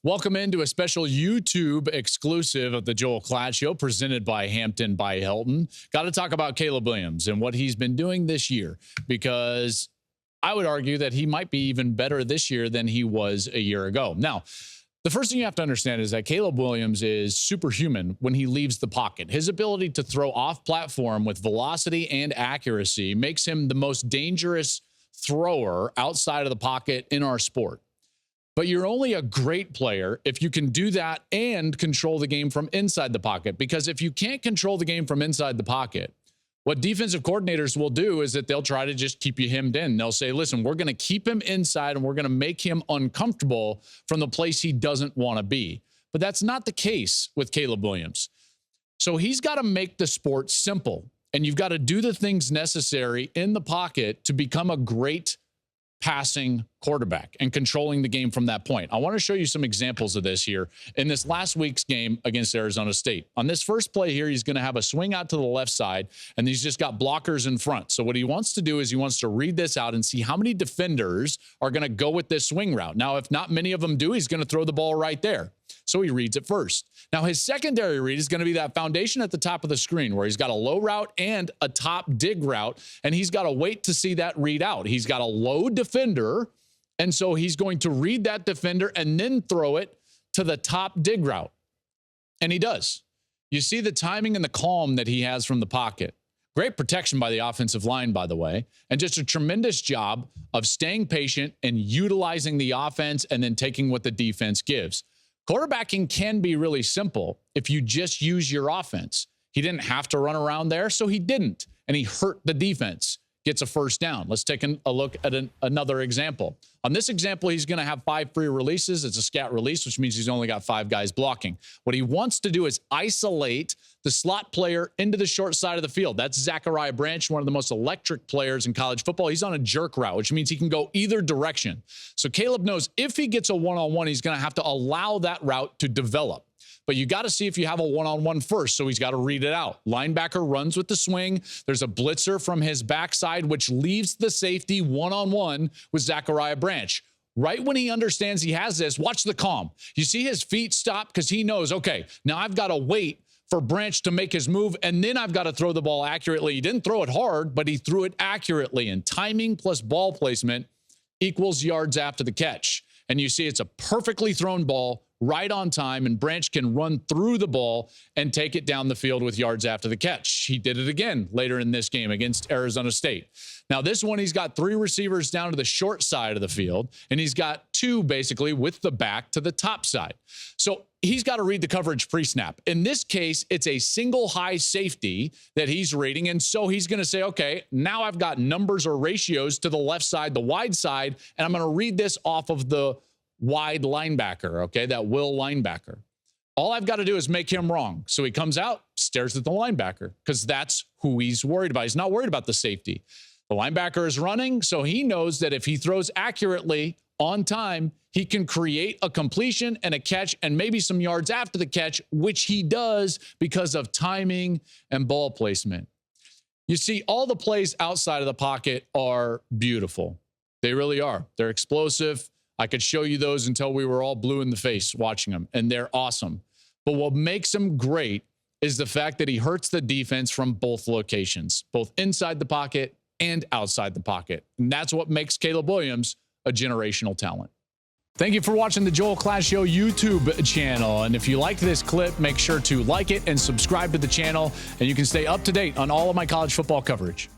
Welcome into a special YouTube exclusive of the Joel Klatt Show presented by Hampton by Hilton. Got to talk about Caleb Williams and what he's been doing this year, because I would argue that he might be even better this year than he was a year ago. Now, the first thing you have to understand is that Caleb Williams is superhuman when he leaves the pocket. His ability to throw off platform with velocity and accuracy makes him the most dangerous thrower outside of the pocket in our sport. But you're only a great player if you can do that and control the game from inside the pocket. Because if you can't control the game from inside the pocket, what defensive coordinators will do is that they'll try to just keep you hemmed in. They'll say, listen, we're going to keep him inside and we're going to make him uncomfortable from the place he doesn't want to be. But that's not the case with Caleb Williams. So he's got to make the sport simple. And you've got to do the things necessary in the pocket to become a great passing quarterback and controlling the game from that point. I want to show you some examples of this here in this last week's game against Arizona State. On this first play here, he's going to have a swing out to the left side, and he's just got blockers in front. So what he wants to do is he wants to read this out and see how many defenders are going to go with this swing route. Now, if not many of them do, he's going to throw the ball right there. So he reads it first. Now, his secondary read is going to be that foundation at the top of the screen where he's got a low route and a top dig route, and he's got to wait to see that read out. He's got a low defender, and so he's going to read that defender and then throw it to the top dig route. And he does. You see the timing and the calm that he has from the pocket. Great protection by the offensive line, by the way, and just a tremendous job of staying patient and utilizing the offense and then taking what the defense gives. Quarterbacking can be really simple if you just use your offense. He didn't have to run around there, so he didn't, and he hurt the defense. Gets a first down. Let's take a look at another example. On this example, he's going to have 5 free releases. It's a scat release, which means he's only got 5 guys blocking. What he wants to do is isolate the slot player into the short side of the field. That's Zachariah Branch, one of the most electric players in college football. He's on a jerk route, which means he can go either direction. So Caleb knows if he gets a one-on-one, he's going to have to allow that route to develop. But you got to see if you have a one-on-one first, so he's got to read it out. Linebacker runs with the swing. There's a blitzer from his backside, which leaves the safety one-on-one with Zachariah Branch. Right when he understands he has this, watch the calm. You see his feet stop because he knows, okay, now I've got to wait for Branch to make his move, and then I've got to throw the ball accurately. He didn't throw it hard, but he threw it accurately, and timing plus ball placement equals yards after the catch. And you see it's a perfectly thrown ball right on time, and Branch can run through the ball and take it down the field with yards after the catch. He did it again later in this game against Arizona State. Now, this one, he's got 3 receivers down to the short side of the field, and he's got 2 basically with the back to the top side. So he's got to read the coverage pre-snap. In this case, it's a single high safety that he's reading, and so he's going to say, okay, now I've got numbers or ratios to the left side, the wide side, and I'm going to read this off of the wide linebacker, okay, that will linebacker. All I've got to do is make him wrong. So he comes out, stares at the linebacker, because that's who he's worried about. He's not worried about the safety. The linebacker is running, so he knows that if he throws accurately on time, he can create a completion and a catch and maybe some yards after the catch, which he does because of timing and ball placement. You see, all the plays outside of the pocket are beautiful. They really are. They're explosive. I could show you those until we were all blue in the face watching them, and they're awesome. But what makes him great is the fact that he hurts the defense from both locations, both inside the pocket and outside the pocket. And that's what makes Caleb Williams a generational talent. Thank you for watching the Joel Klatt Show YouTube channel. And if you liked this clip, make sure to like it and subscribe to the channel, and you can stay up to date on all of my college football coverage.